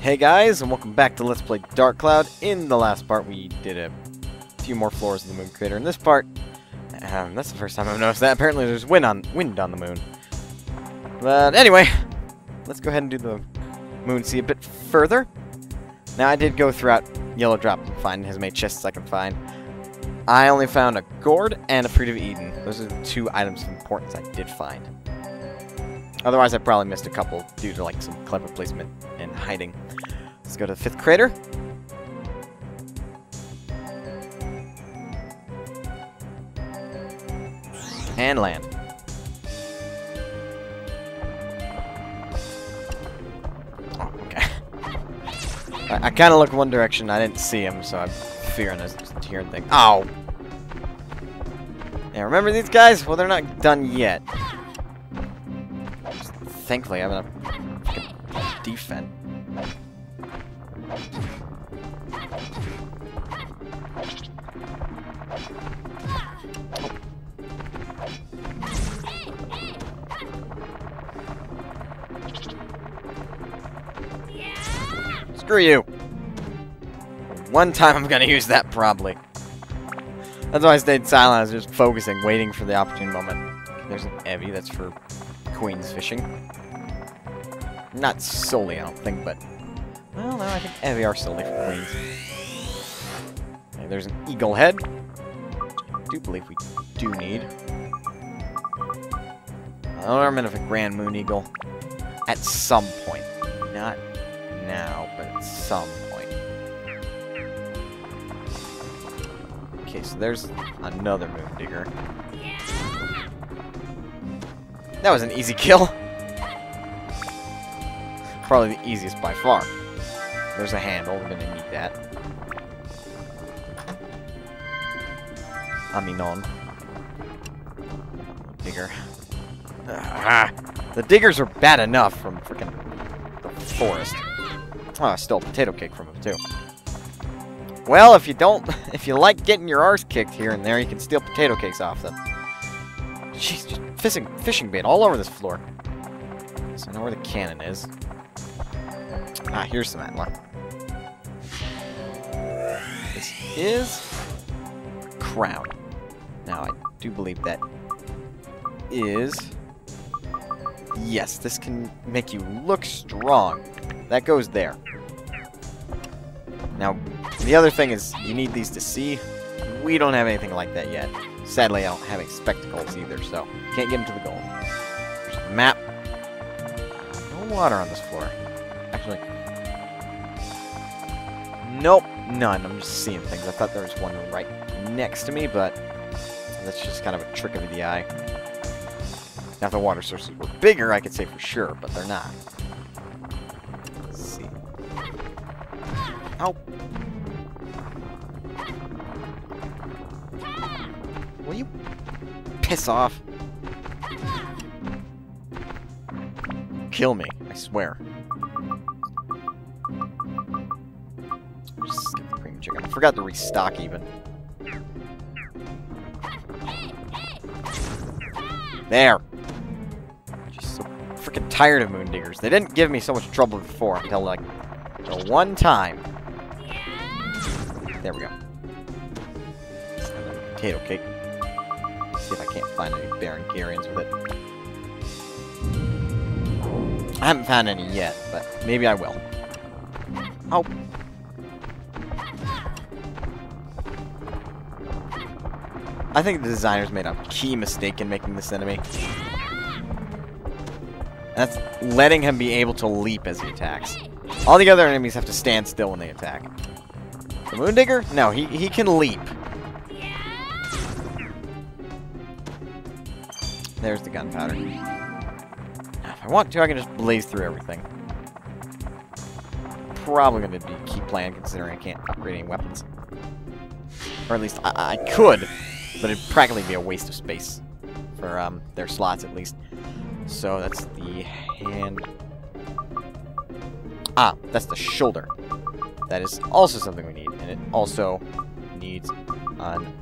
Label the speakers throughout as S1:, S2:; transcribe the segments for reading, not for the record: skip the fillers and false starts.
S1: Hey guys, and welcome back to Let's Play Dark Cloud. In the last part, we did a few more floors of the moon crater. In this part, that's the first time I've noticed that. Apparently there's wind on the moon. But anyway, let's go ahead and do the moon sea a bit further. Now, I did go throughout Yellow Drop and find as many chests as I can find. I only found a gourd and a Fruit of Eden. Those are the two items of importance I did find. Otherwise, I probably missed a couple due to like some clever placement and hiding. Let's go to the 5th crater. And land. Oh, okay. I kind of looked one direction. I didn't see him, so I'm fearing this hearing thing. Oh! Yeah, remember these guys? Well, they're not done yet. Thankfully, I have enough defense. Screw you! One time I'm gonna use that, probably. That's why I stayed silent. I was just focusing, waiting for the opportune moment. There's an Evie, that's for Queen's fishing. Not solely, I don't think, but... Well, no, I think Evie are solely for Queens. Okay, there's an eagle head. I do believe we do need. An ornament of a grand moon eagle. At some point. Not now, but at some point. Okay, so there's another moon digger. That was an easy kill. Probably the easiest by far. There's a handle. We're gonna need that. On. Digger. The diggers are bad enough from freaking the forest. Oh, still a potato cake from them too. Well, if you like getting your arse kicked here and there, you can steal potato cakes off them. Jeez, just fishing bait all over this floor. So I know where the cannon is. Ah, here's some antler. This is a crown. Now, I do believe that is... Yes, this can make you look strong. That goes there. Now, the other thing is, you need these to see. We don't have anything like that yet. Sadly, I don't have any spectacles either, so can't get into the goal. There's the map. No water on this floor. Actually... Nope, none. I'm just seeing things. I thought there was one right next to me, but that's just kind of a trick of the eye. Now, if the water sources were bigger, I could say for sure, but they're not. Let's see. Ow! Will you piss off? Kill me, I swear. Just skip the cream chicken. I forgot to restock even. There! Just so freaking tired of moon diggers. They didn't give me so much trouble before until like the one time. There we go. Potato cake. See if I can't find any Baron Garians with it. I haven't found any yet, but maybe I will. Oh! I think the designers made a key mistake in making this enemy. That's letting him be able to leap as he attacks. All the other enemies have to stand still when they attack. The Moon Digger? No, he can leap. There's the gunpowder. If I want to, I can just blaze through everything. Probably going to be key plan considering I can't upgrade any weapons. Or at least I could. But it'd practically be a waste of space for their slots, at least. So that's the hand. Ah, that's the shoulder. That is also something we need, and it also needs an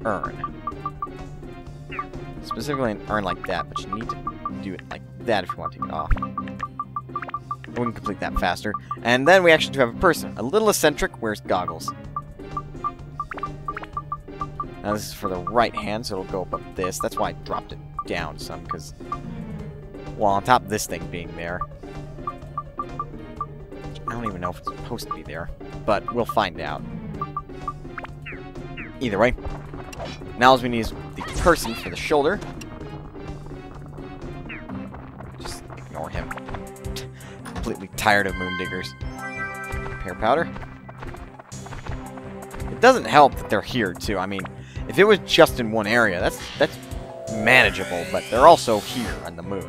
S1: urn. Specifically an urn like that, but you need to do it like that if you want to take it off. We can complete that faster. And then we actually do have a person. A little eccentric, wears goggles. Now this is for the right hand, so it'll go up this. That's why I dropped it down some, because... Well, on top of this thing being there... I don't even know if it's supposed to be there, but we'll find out. Either way. Now all we need is the person for the shoulder. Just ignore him. Completely tired of moon diggers. Pear powder. It doesn't help that they're here too. I mean, if it was just in one area, that's manageable, but they're also here on the moon.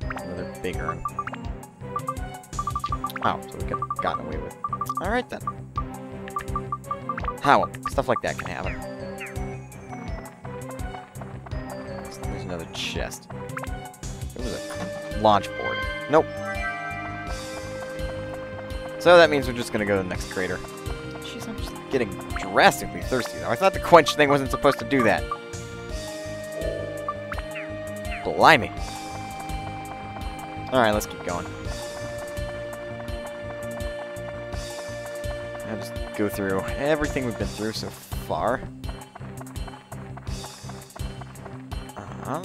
S1: So they're bigger. Oh, so we could have gotten away with it. Alright then. How? Stuff like that can happen. There's another chest. It was a launch board. Nope. So that means we're just gonna go to the next crater. Jeez, I'm just getting drastically thirsty though. I thought the quench thing wasn't supposed to do that. Blimey. Alright, let's keep going. I'll just go through everything we've been through so far. I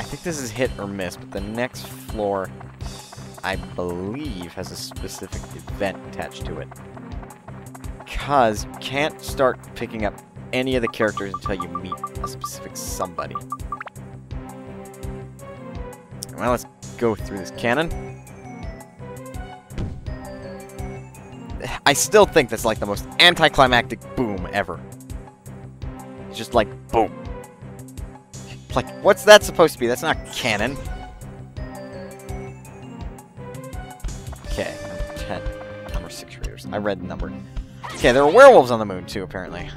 S1: think this is hit or miss, but the next floor, I believe, has a specific event attached to it. Because you can't start picking up any of the characters until you meet a specific somebody. Well, let's go through this cannon. I still think that's like the most anticlimactic boom ever. It's just like, boom. Like, what's that supposed to be? That's not canon. Okay, number 10. Number 6 raiders. I read the number. Okay, there are werewolves on the moon too, apparently.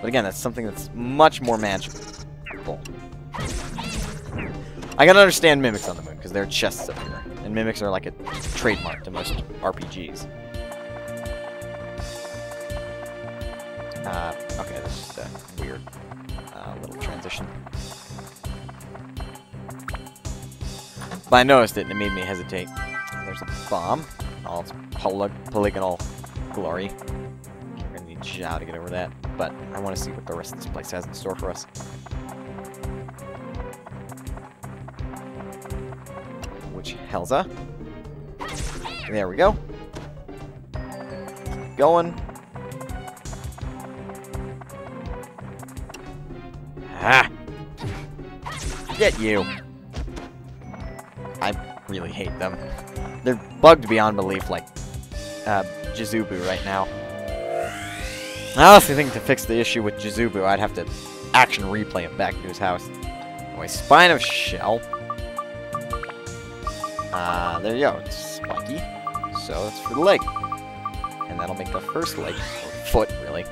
S1: But again, that's something that's much more manageable. I can understand mimics on the moon, because there are chests up here. And mimics are like a trademark to most RPGs. Okay, that's just a weird little transition. But I noticed it and it made me hesitate. There's a bomb. All its polygonal glory. We're gonna need Zhao to get over that. But I want to see what the rest of this place has in store for us. Which Helza. There we go. Keep going. Ah! Get you! I really hate them. They're bugged beyond belief, like Jizubu right now. I honestly think to fix the issue with Jizubu, I'd have to action replay him back to his house. Anyway, Spine of Shell. There you go. It's spiky. So it's for the leg. And that'll make the first leg, or foot, really.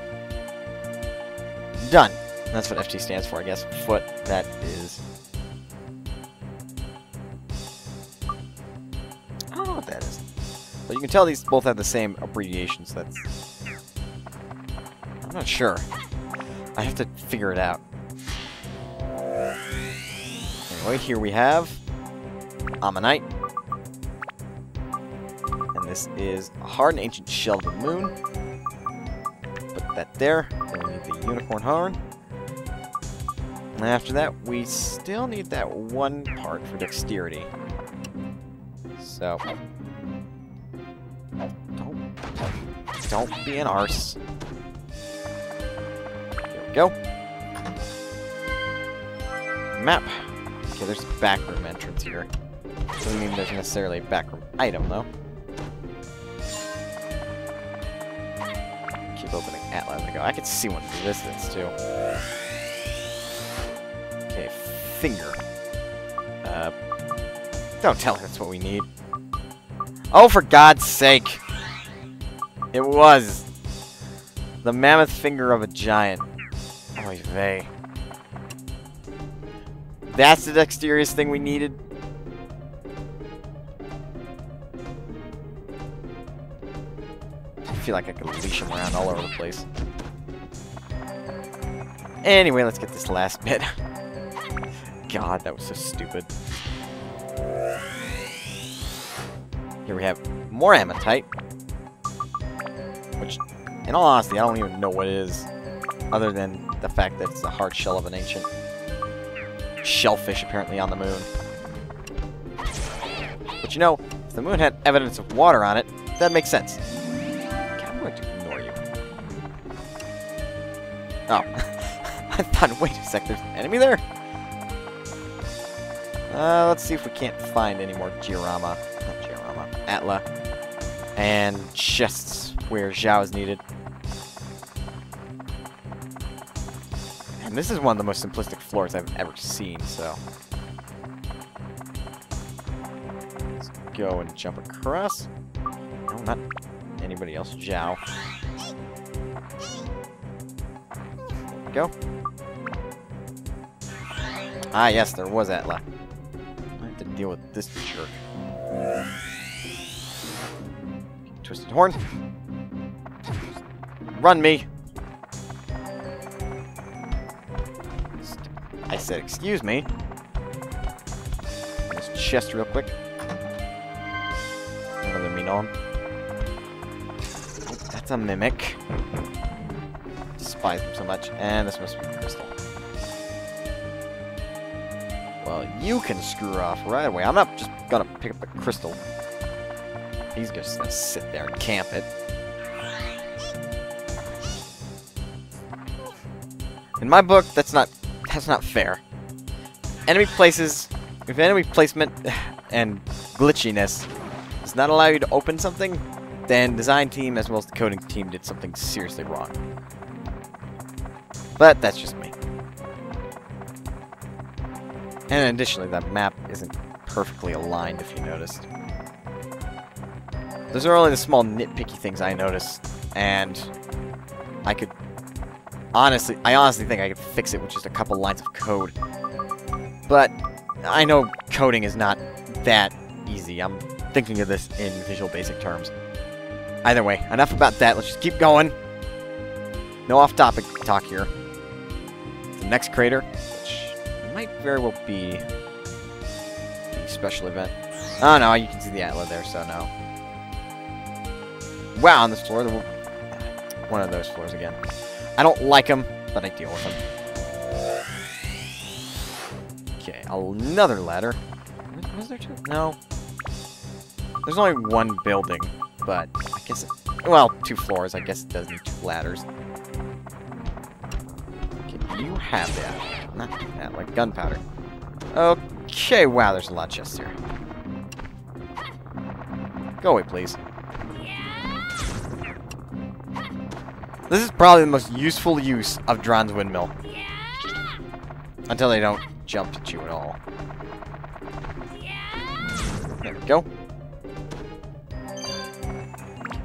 S1: Done. That's what FT stands for, I guess. Foot. That is... I don't know what that is. But you can tell these both have the same abbreviations. That's... I'm not sure. I have to figure it out. Anyway, here we have... Ammonite. And this is a hard and ancient shell of the moon. Put that there. Then we need the unicorn horn. And after that, we still need that one part for dexterity. So... Don't be an arse. There we go. Map. Okay, there's a backroom entrance here. Doesn't mean there's necessarily a backroom item, though. Keep opening Atlas as I go. I can see one from a distance, too. Okay, finger. Don't tell her that's what we need. Oh, for God's sake! It was! The mammoth finger of a giant. Oy vey. That's the dexterous thing we needed? I feel like I could leash him around all over the place. Anyway, let's get this last bit. God, that was so stupid. Here we have more hematite. Which, in all honesty, I don't even know what it is. Other than the fact that it's the hard shell of an ancient shellfish, apparently, on the moon. But you know, if the moon had evidence of water on it, that makes sense. Okay, I'm going to ignore you. Oh. I thought, wait a sec, there's an enemy there? Let's see if we can't find any more Atla. And chests where Zhao is needed. And this is one of the most simplistic floors I've ever seen, so... let's go and jump across. No, not anybody else. Zhao. There we go. Ah, yes, there was Atla. I have to deal with this jerk. Twisted horn. Run me! I said, excuse me. This chest real quick. Another Minon. Oh, that's a mimic. Despise him so much. And this must be crystal. Well, you can screw off right away. I'm not just gonna pick up the crystal. He's just gonna sit there and camp it. In my book, that's not fair. Enemy places, if enemy placement and glitchiness does not allow you to open something, then design team as well as the coding team did something seriously wrong. But that's just me. And additionally, that map isn't perfectly aligned, if you noticed. Those are only the small nitpicky things I noticed, and I honestly think I could fix it with just a couple lines of code. But I know coding is not that easy. I'm thinking of this in Visual Basic terms. Either way, enough about that. Let's just keep going. No off-topic talk here. The next crater, which might very well be the special event. Oh no, you can see the Atla there, so no. Wow, on this floor, one of those floors again. I don't like them, but I deal with them. Okay, another ladder. Was there two? No. There's only one building, but I guess it... well, 2 floors. I guess it does need 2 ladders. Okay, you have that. Not that, like gunpowder. Okay, wow, there's a lot of chests here. Go away, please. This is probably the most useful use of Dron's windmill. Until they don't jump at you at all. There we go.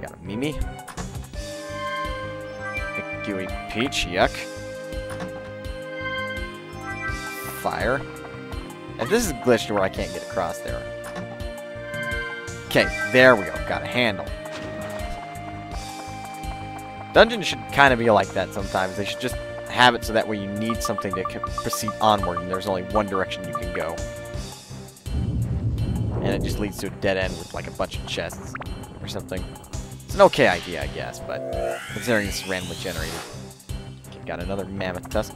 S1: Got a Mimi. A gooey peach, yuck. Fire. And this is glitched to where I can't get across there. Okay, there we go. Got a handle. Dungeons should kind of be like that sometimes. They should just have it so that way you need something to proceed onward, and there's only one direction you can go. And it just leads to a dead end with like a bunch of chests or something. It's an okay idea, I guess, but considering this is randomly generated. Okay, got another mammoth tusk.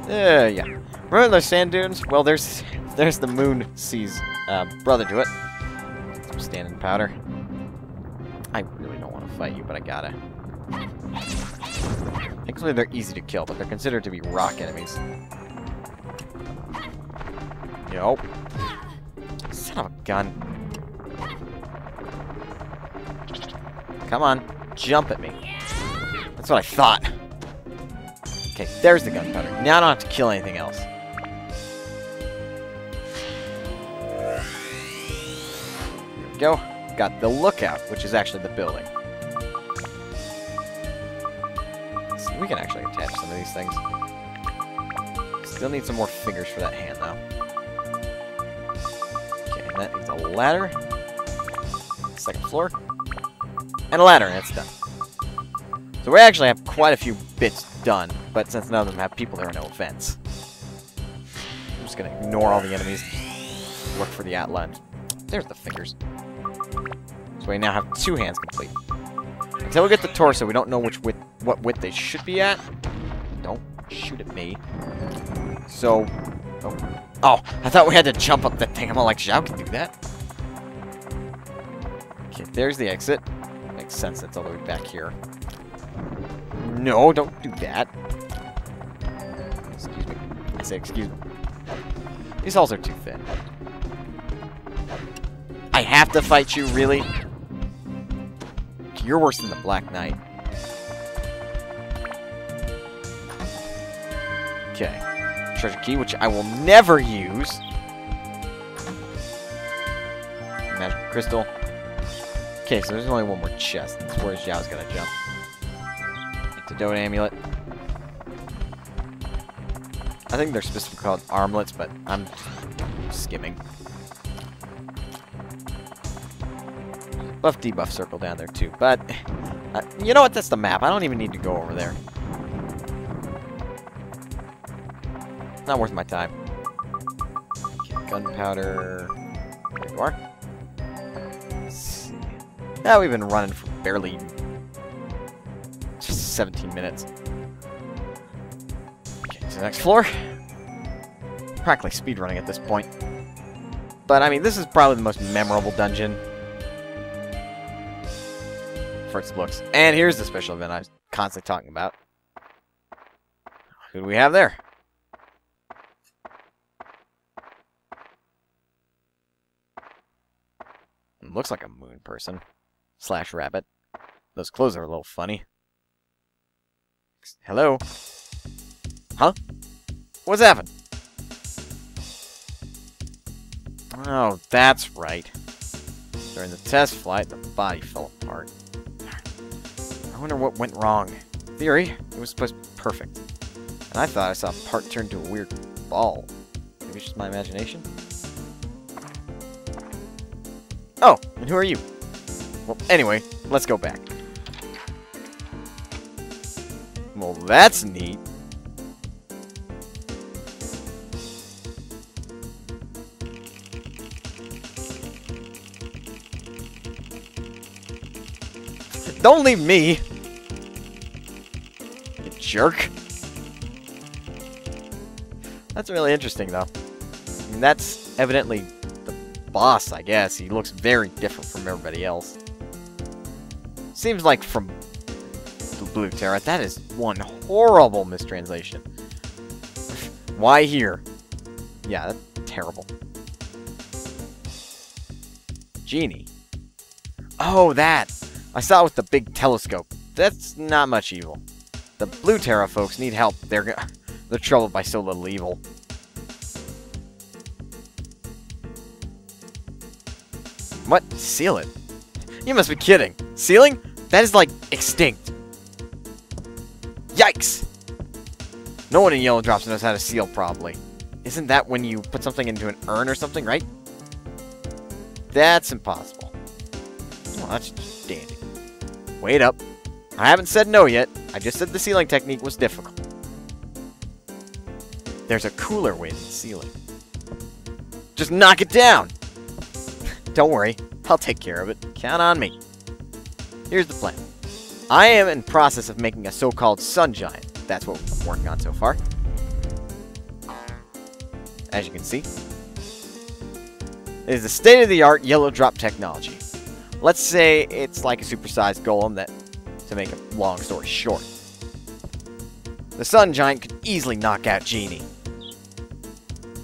S1: Yeah. Remember those sand dunes? Well, there's the moon sea's brother to it. Some standing powder. I really don't want to fight you, but I gotta. Thankfully, they're easy to kill, but they're considered to be rock enemies. Yo. Son of a gun. Come on. Jump at me. That's what I thought. Okay, there's the gunpowder. Now I don't have to kill anything else. Here we go. Got the lookout, which is actually the building. See, we can actually attach some of these things. Still need some more fingers for that hand, though. Okay, and that needs a ladder. Second floor. And a ladder, and it's done. So we actually have quite a few bits done, but since none of them have people, there are no offense. I'm just gonna ignore all the enemies. Look for the outline. There's the fingers. So we now have 2 hands complete. Until we get the torso, we don't know what width they should be at. Don't shoot at me. So... Oh, I thought we had to jump up that thing. I'm all like, Zhao can do that. Okay, there's the exit. Makes sense, that's all the way back here. No, don't do that. Excuse me. I say excuse me. These halls are too thin. I have to fight you, really? You're worse than the Black Knight. Okay. Treasure key, which I will never use. Magical crystal. Okay, so there's only one more chest. That's where Zhao's gonna jump. Antidote amulet. I think they're supposed to be called armlets, but I'm skimming. Buff debuff circle down there too, but you know what? That's the map. I don't even need to go over there. Not worth my time. Okay, gunpowder. There you are. Let's see. Now we've been running for barely just 17 minutes. Okay, to the next floor. Practically speedrunning at this point. But I mean, this is probably the most memorable dungeon. For its looks. And here's the special event I was constantly talking about. Who do we have there? Looks like a moon person. Slash rabbit. Those clothes are a little funny. Hello? Huh? What's happened? Oh, that's right. During the test flight, the body fell apart. I wonder what went wrong. In theory, it was supposed to be perfect. And I thought I saw a part turn to a weird ball. Maybe it's just my imagination? Oh, and who are you? Well, anyway, let's go back. Well, that's neat. Don't leave me! You jerk. That's really interesting, though. I mean, that's evidently the boss, I guess. He looks very different from everybody else. Seems like from the Blue Terra. That is one horrible mistranslation. Why here? Yeah, that's terrible. Genie. Oh, that! I saw it with the big telescope. That's not much evil. The Blue Terra folks need help. They're troubled by so little evil. What? Seal it? You must be kidding. Sealing? That is like extinct. Yikes! No one in Yellow Drops knows how to seal properly. Isn't that when you put something into an urn or something, right? That's impossible. Well, that's just dandy. Wait up. I haven't said no yet. I just said the sealing technique was difficult. There's a cooler way than sealing. Just knock it down! Don't worry. I'll take care of it. Count on me. Here's the plan. I am in process of making a so-called sun giant. That's what we've been working on so far. As you can see, it is the state-of-the-art yellow drop technology. Let's say it's like a supersized golem that, to make a long story short. The sun giant could easily knock out Genie.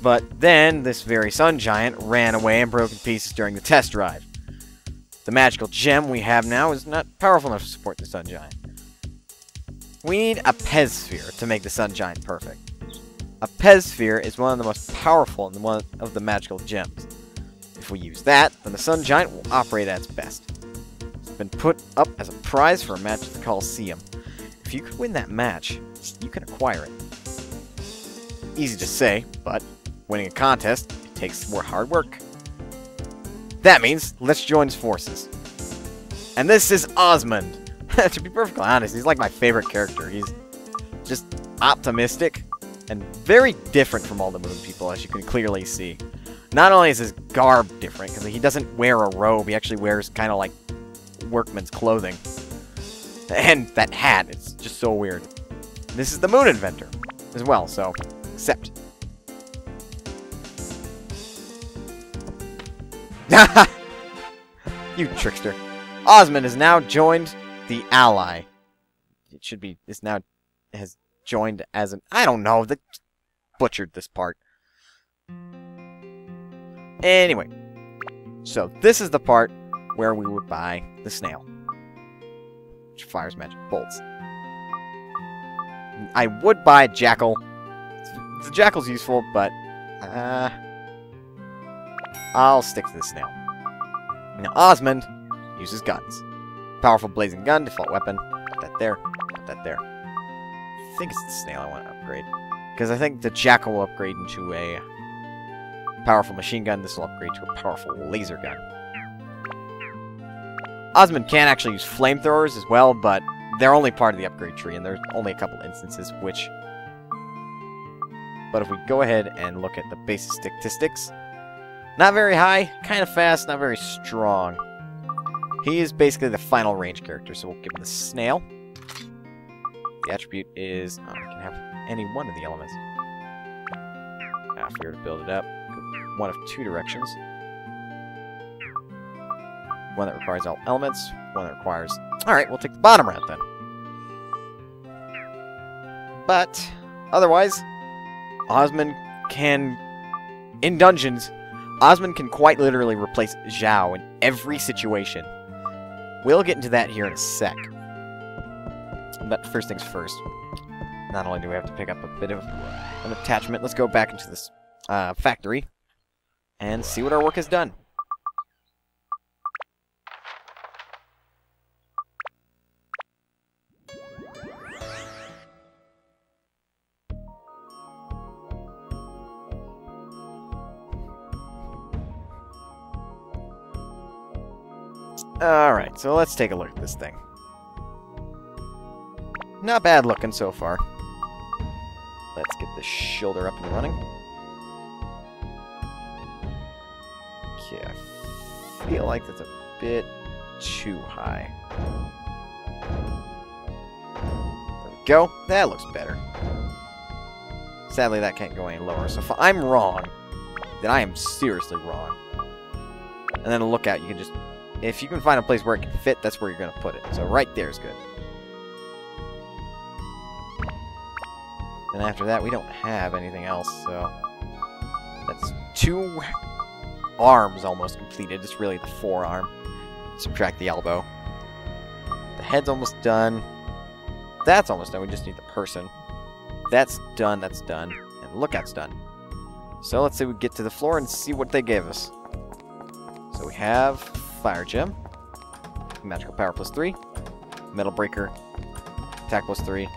S1: But then, this very sun giant ran away and broke in pieces during the test drive. The magical gem we have now is not powerful enough to support the sun giant. We need a Pez sphere to make the sun giant perfect. A Pez sphere is one of the most powerful and one of the magical gems. If we use that, then the sun giant will operate at its best. It's been put up as a prize for a match at the Coliseum. If you could win that match, you can acquire it. Easy to say, but winning a contest, it takes more hard work. That means, let's join forces. And this is Osmond. To be perfectly honest, he's like my favorite character. He's just optimistic and very different from all the moon people, as you can clearly see. Not only is his garb different, because he doesn't wear a robe, he actually wears kind of like workman's clothing. And that hat, it's just so weird. This is the Moon Inventor as well, so accept. You trickster. Osmond has now joined the Ally. It should be, is now, has joined as an, I don't know, that butchered this part. Anyway, so this is the part where we would buy the snail, which fires magic bolts. I would buy a jackal. The jackal's useful, but I'll stick to the snail. Now Osmond uses guns. Powerful blazing gun, default weapon. Put that there. Put that there. I think it's the snail I want to upgrade, because I think the jackal will upgrade into a powerful machine gun. This will upgrade to a powerful laser gun. Osmond can actually use flamethrowers as well, but they're only part of the upgrade tree, and there's only a couple instances which... But if we go ahead and look at the basic statistics, not very high, kind of fast, not very strong. He is basically the final range character, so we'll give him the snail. The attribute is... Oh, we can have any one of the elements. If we were to build it up, one of two directions. One that requires all elements, one that requires... Alright, we'll take the bottom route then. But, otherwise, Osmond can... In dungeons, Osmond can quite literally replace Zhao in every situation. We'll get into that here in a sec. But first things first. Not only do we have to pick up a bit of an attachment, let's go back into this factory and see what our work has done. Alright, so let's take a look at this thing. Not bad looking so far. Let's get the shoulder up and running. Okay, I feel like that's a bit too high. There we go. That looks better. Sadly, that can't go any lower. So if I'm wrong, then I am seriously wrong. And then a lookout, you can just... If you can find a place where it can fit, that's where you're going to put it. So right there is good. And after that, we don't have anything else, so... That's 2 arms almost completed. It's really the forearm. Subtract the elbow. The head's almost done. That's almost done. We just need the person. That's done. That's done. And the lookout's done. So let's say we get to the floor and see what they gave us. So we have Fire Gem. Magical Power +3. Metal Breaker. Attack +3.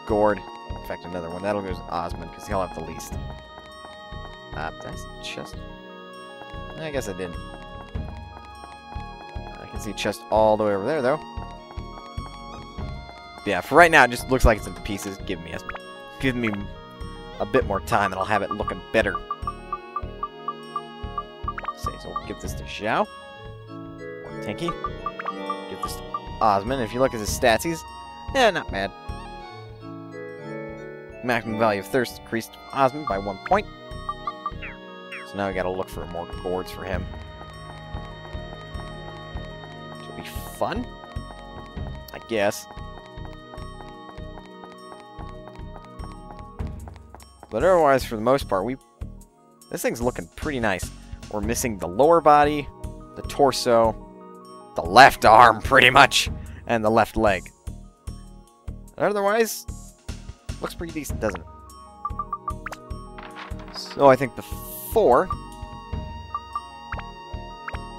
S1: Gourd. In fact, another one. That'll go to Osmond, because he'll have the least. Did I see chest? I guess I did. I can see chest all the way over there, though. Yeah, for right now, it just looks like it's in pieces. Give me a bit more time, and I'll have it looking better. So we'll give this to Zhao. Or Tinky. Give this to Osmond. If you look at his statsies, yeah, not bad. Maximum value of thirst increased Osmond by 1 point. So now we gotta look for more boards for him. Which will be fun, I guess. But otherwise, for the most part, this thing's looking pretty nice. We're missing the lower body, the torso, the left arm, pretty much, and the left leg. Otherwise, looks pretty decent, doesn't it? So I think before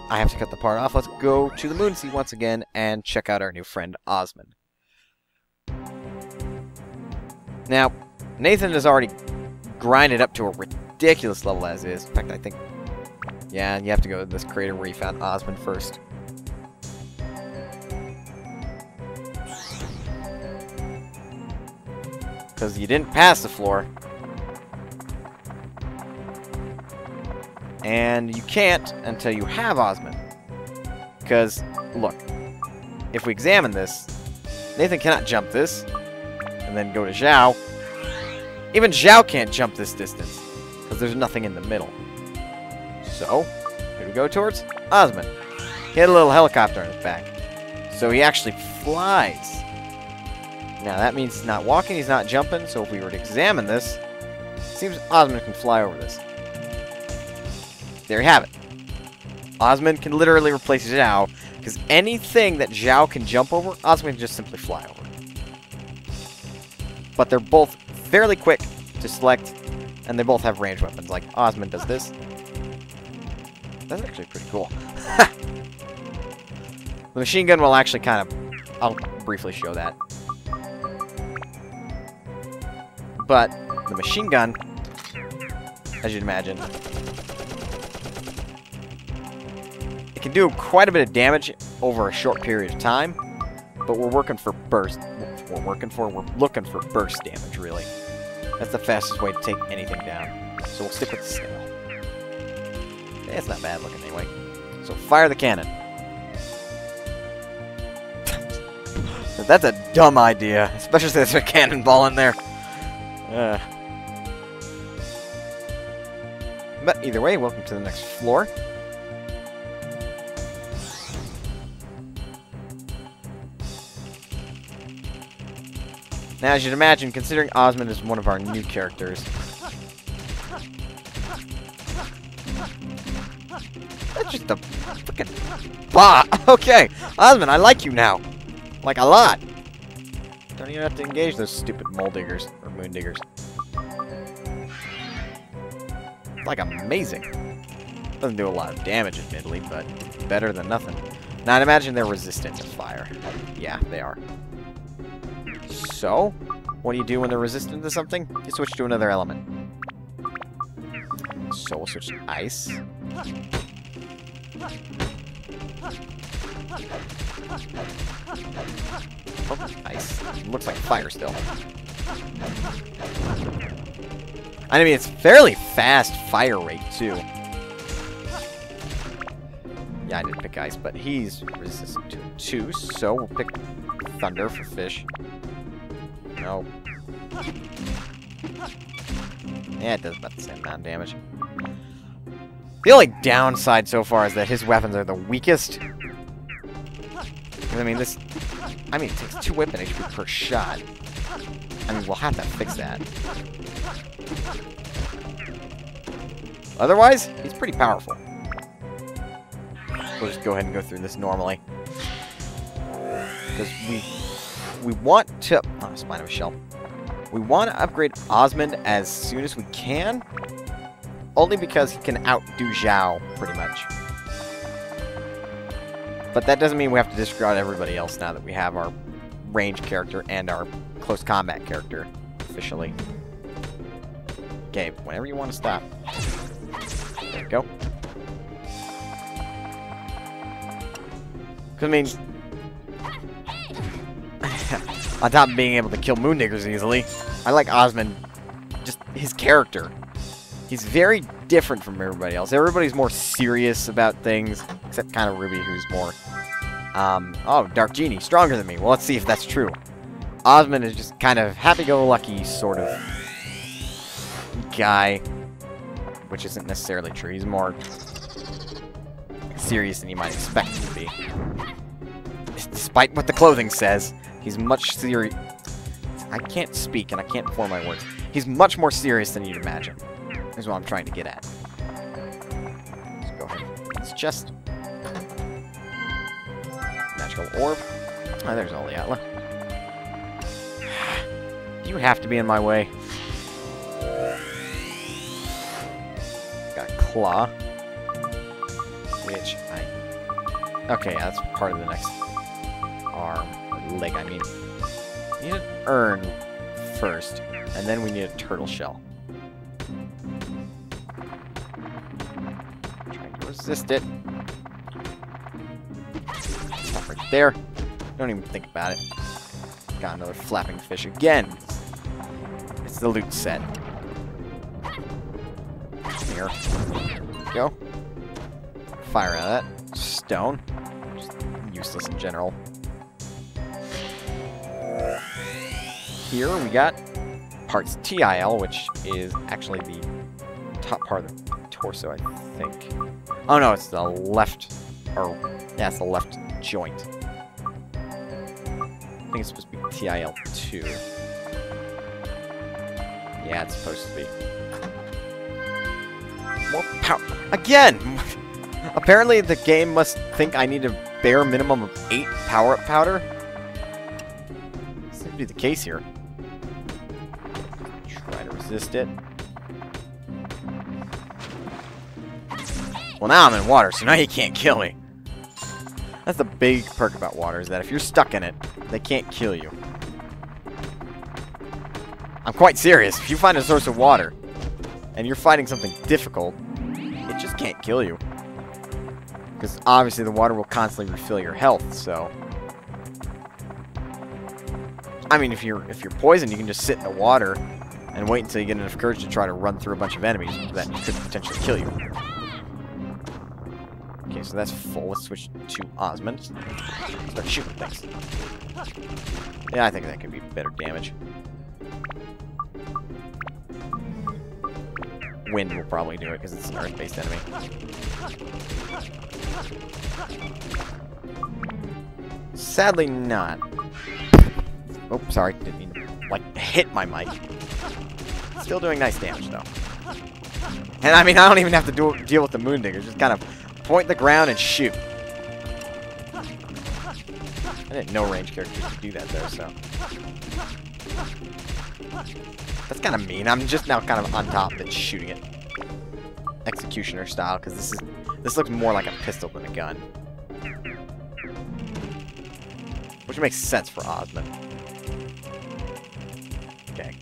S1: I have to cut the part off, let's go to the Moon Sea once again and check out our new friend Osmond. Now, Nathan has already grinded up to a ridiculous level as is. In fact, I think... Yeah, you have to go to this crater where you found Osmond first. Because you didn't pass the floor. And you can't until you have Osmond. because, look, if we examine this, Nathan cannot jump this, and then go to Zhao. Even Zhao can't jump this distance, because there's nothing in the middle. So, here we go towards Osmond. He had a little helicopter on his back, so he actually flies. Now, that means he's not walking, he's not jumping, so if we were to examine this, it seems Osmond can fly over this. There you have it. Osmond can literally replace Zhao, because anything that Zhao can jump over, Osmond can just simply fly over. But they're both fairly quick to select, and they both have ranged weapons. Like, Osmond does this. That's actually pretty cool. The machine gun will actually kind of... I'll briefly show that. But the machine gun, as you'd imagine, it can do quite a bit of damage over a short period of time, but we're working for burst. We're looking for burst damage, really. That's the fastest way to take anything down. So we'll stick with the snail. Yeah, it's not bad looking anyway. So fire the cannon. That's a dumb idea, especially if there's a cannonball in there. But either way, welcome to the next floor. Now, as you'd imagine, considering Osmond is one of our new characters, that's just a freaking bot. Okay, Osmond, I like you now. Like a lot. Don't even have to engage those stupid mole diggers or moon diggers. Like amazing. Doesn't do a lot of damage, admittedly, but better than nothing. Now, I'd imagine they're resistant to fire. Yeah, they are. So, what do you do when they're resistant to something? You switch to another element. So we'll switch to ice. Oh, ice. Looks like fire still. I mean, it's fairly fast fire rate, too. Yeah, I did pick ice, but he's resistant to it, too, so we'll pick thunder for fish. No. Yeah, it does about the same amount of damage. The only downside so far is that his weapons are the weakest. I mean, it takes 2 weapon HP per shot. I mean, we'll have to fix that. Otherwise, he's pretty powerful. We'll just go ahead and go through this normally. Because we want to... Oh, spine of a shell. We want to upgrade Osmond as soon as we can. Only because he can outdo Zhao, pretty much. But that doesn't mean we have to disregard everybody else now that we have our range character and our close combat character officially. Okay, whenever you want to stop. There you go. Because, I mean, on top of being able to kill Moondiggers easily, I like Osmond, just his character. He's very different from everybody else. Everybody's more serious about things, except kind of Ruby, who's more, oh, Dark Genie, stronger than me. Well, let's see if that's true. Osmond is just kind of happy-go-lucky sort of guy, which isn't necessarily true. He's more serious than you might expect him to be. Despite what the clothing says, he's much serious. I can't speak and I can't form my words. He's much more serious than you'd imagine. Is what I'm trying to get at. Let's go ahead. It's just magical orb. Oh, there's Oliatla. You have to be in my way. Got a claw. Which I... Okay, yeah, that's part of the next arm. Or leg, I mean. We need an urn first. And then we need a turtle shell. Trying to resist it. Stop right there. Don't even think about it. Got another flapping fish again. It's the loot set. Here. Go. Fire out of that. Stone. just useless in general. Here we got parts TIL, which is actually the top part of the torso, I think. Oh no, it's the left, or yeah, it's the left joint. I think it's supposed to be TIL2. Yeah, it's supposed to be. More power. Again! Apparently the game must think I need a bare minimum of 8 power-up powder. Seems to be the case here. Try to resist it. Well, now I'm in water, so now you can't kill me. That's the big perk about water, is that if you're stuck in it, they can't kill you. I'm quite serious. If you find a source of water, and you're fighting something difficult, it just can't kill you. Because obviously the water will constantly refill your health, so... I mean, if you're poisoned, you can just sit in the water and wait until you get enough courage to try to run through a bunch of enemies that could potentially kill you. Okay, so that's full. Let's switch to Osmond. Start shooting things. Yeah, I think that could be better damage. Wind will probably do it because it's an earth-based enemy. Sadly not. Oh, sorry. Didn't mean to, like, hit my mic. Still doing nice damage, though. And, I mean, I don't even have to deal with the Moondiggers. Just kind of point the ground and shoot. I didn't know range characters could do that, though, so... That's kind of mean. I'm just now kind of on top and shooting it. Executioner style, because this looks more like a pistol than a gun. Which makes sense for Osmond. Okay.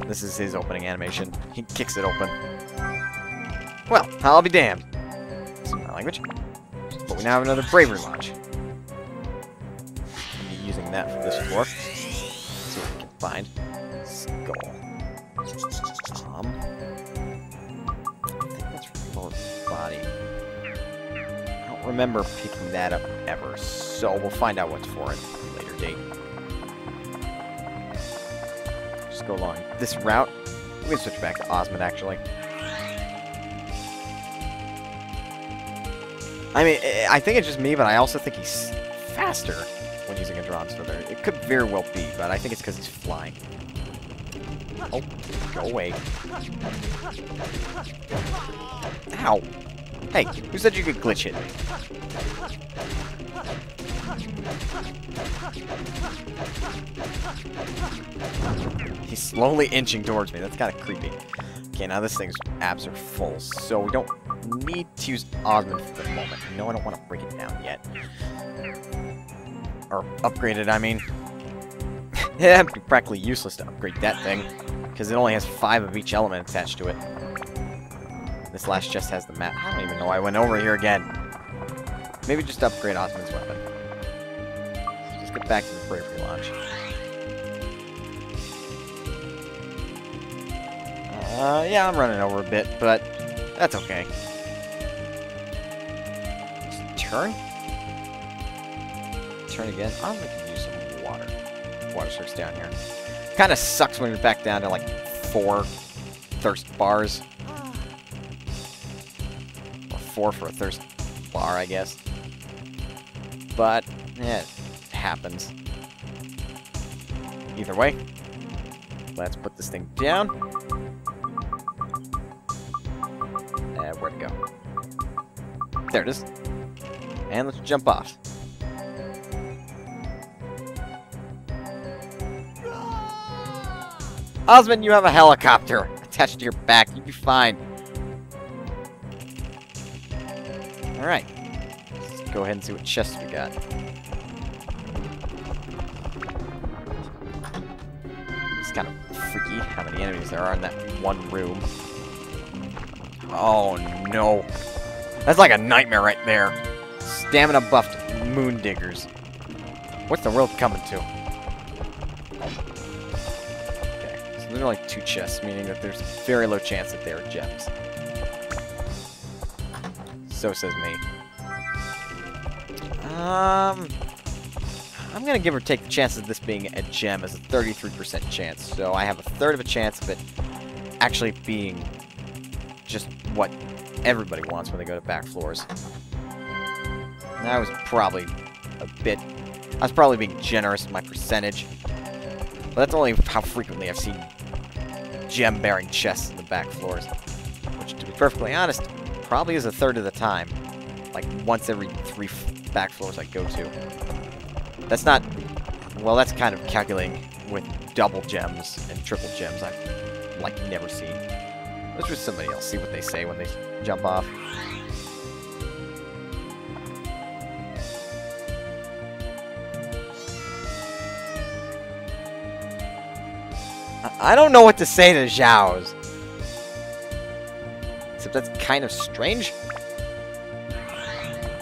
S1: This is his opening animation. He kicks it open. Well, I'll be damned. That's my language. But we now have another bravery launch. I'll be using that for this floor. See what we can find. Skull. I think that's for lower body. I don't remember picking that up ever, so we'll find out what's for it at a later date. Just go along this route. We can switch back to Osmond, actually. I mean, I think it's just me, but I also think he's faster when using a drawn sword. It could very well be, but I think it's because he's flying. Oh, go away. Ow. Hey, who said you could glitch hit me? He's slowly inching towards me. That's kind of creepy. Okay, now this thing's abs are full, so we don't need to use Osmond for the moment. No, I don't want to break it down yet. Or upgrade it, I mean. Yeah, it'd be practically useless to upgrade that thing, because it only has 5 of each element attached to it. This last chest has the map. I don't even know why I went over here again. Maybe just upgrade Osmond's weapon. Let's get back to the bravery launch. Yeah, I'm running over a bit, but that's okay. Just turn? Turn again? I'm gonna use some water. Water source down here. Kind of sucks when you're back down to like 4 thirst bars. Or 4 for a thirst bar, I guess. But, yeah, it happens. Either way, let's put this thing down. Where'd it go? There it is. And let's jump off. Osmond, you have a helicopter attached to your back. You'll be fine. Alright. Let's go ahead and see what chests we got. It's kind of freaky how many enemies there are in that one room. Oh no. That's like a nightmare right there. Stamina buffed Moondiggers. What's the world coming to? Okay, so there are like 2 chests, meaning that there's a very low chance that they are gems. So says me. I'm gonna give or take the chances of this being a gem as a 33% chance. So I have a third of a chance of it actually being just what everybody wants when they go to back floors. And I was probably being generous in my percentage. But that's only how frequently I've seen gem-bearing chests in the back floors. Which, to be perfectly honest, probably is a third of the time. Like, once every 3 back floors I go to. That's not... Well, that's kind of calculating with double gems and triple gems I've, like, never seen. Let's just somebody else, see what they say when they jump off. I don't know what to say to Zhao's. Except that's kind of strange.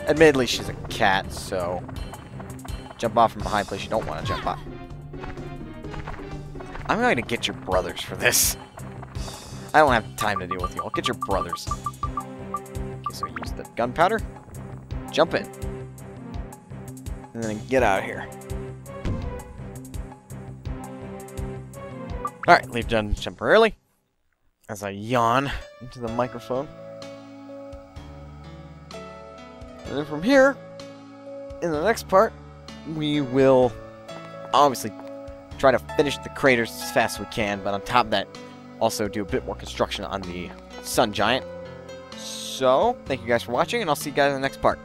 S1: Admittedly, she's a cat, so... Jump off from a high place you don't want to jump off. I'm going to get your brothers for this. I don't have time to deal with you. I'll get your brothers. Okay, so use the gunpowder. Jump in. And then get out of here. Alright, leave done temporarily. As I yawn into the microphone. And then from here, in the next part, we will obviously try to finish the craters as fast as we can, but on top of that, also do a bit more construction on the Sun Giant. So, thank you guys for watching, and I'll see you guys in the next part.